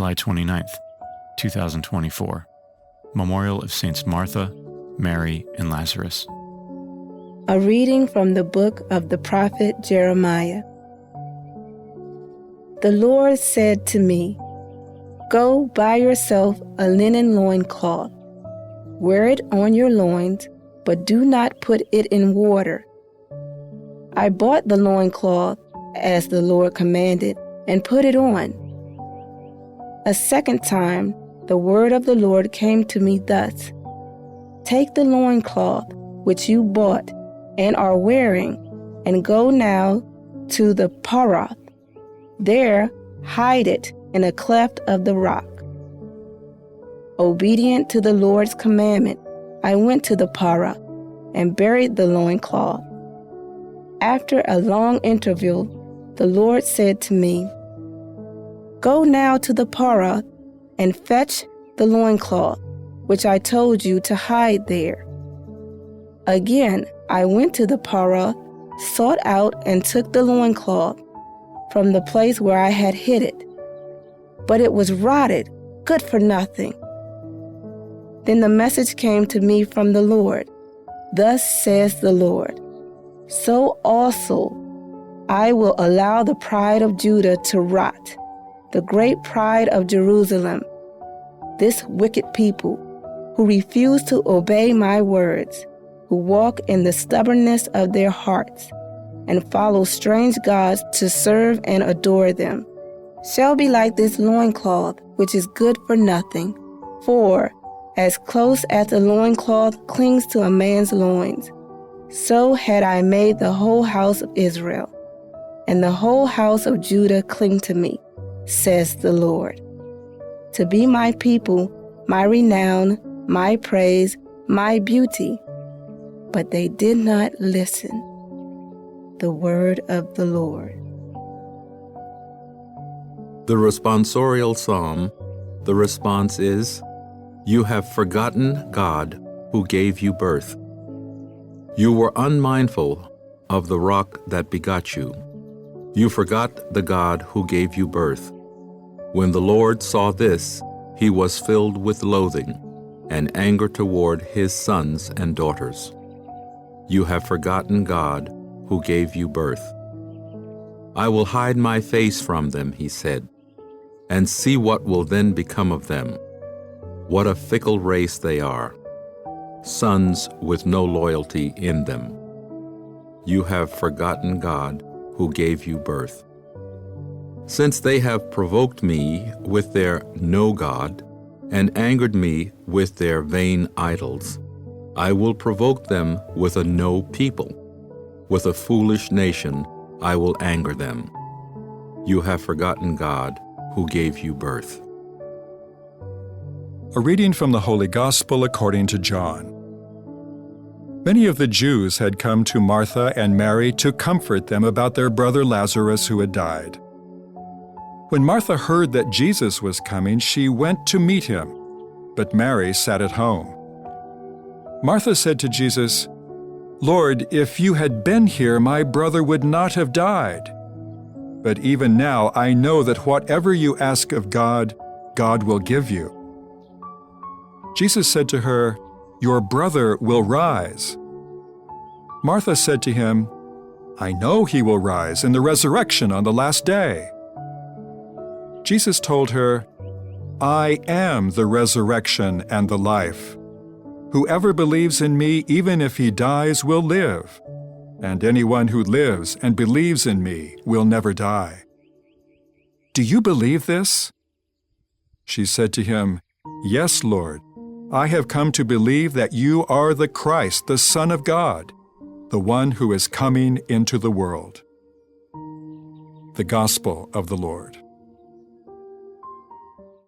July 29th, 2024. Memorial of Saints Martha, Mary, and Lazarus. A reading from the book of the prophet Jeremiah. The Lord said to me, "Go buy yourself a linen loincloth. Wear it on your loins, but do not put it in water." I bought the loincloth, as the Lord commanded, and put it on. A second time, the word of the Lord came to me thus: "Take the loincloth which you bought and are wearing, and go now to the Parath. There hide it in a cleft of the rock." Obedient to the Lord's commandment, I went to the Parath and buried the loincloth. After a long interval, the Lord said to me, "Go now to the Parath and fetch the loincloth, which I told you to hide there." Again, I went to the Parath, sought out and took the loincloth from the place where I had hid it. But it was rotted, good for nothing. Then the message came to me from the Lord. "Thus says the Lord, so also I will allow the pride of Judah to rot, the great pride of Jerusalem, this wicked people who refuse to obey my words, who walk in the stubbornness of their hearts, and follow strange gods to serve and adore them, shall be like this loincloth, which is good for nothing. For as close as the loincloth clings to a man's loins, so had I made the whole house of Israel, and the whole house of Judah cling to me, says the Lord, to be my people, my renown, my praise, my beauty." But they did not listen. The word of the Lord. The responsorial psalm, the response is, "You have forgotten God who gave you birth. You were unmindful of the rock that begot you. You forgot the God who gave you birth. When the Lord saw this, he was filled with loathing and anger toward his sons and daughters. You have forgotten God who gave you birth. I will hide my face from them," he said, "and see what will then become of them. What a fickle race they are, sons with no loyalty in them. You have forgotten God who gave you birth. Since they have provoked me with their no God and angered me with their vain idols, I will provoke them with a no people. With a foolish nation I will anger them. You have forgotten God who gave you birth." A reading from the Holy Gospel according to John. Many of the Jews had come to Martha and Mary to comfort them about their brother Lazarus who had died. When Martha heard that Jesus was coming, she went to meet him, but Mary sat at home. Martha said to Jesus, "Lord, if you had been here, my brother would not have died. But even now I know that whatever you ask of God, God will give you." Jesus said to her, "Your brother will rise." Martha said to him, "I know he will rise in the resurrection on the last day." Jesus told her, "I am the resurrection and the life. Whoever believes in me, even if he dies, will live, and anyone who lives and believes in me will never die. Do you believe this?" She said to him, "Yes, Lord. I have come to believe that you are the Christ, the Son of God, the one who is coming into the world." The Gospel of the Lord.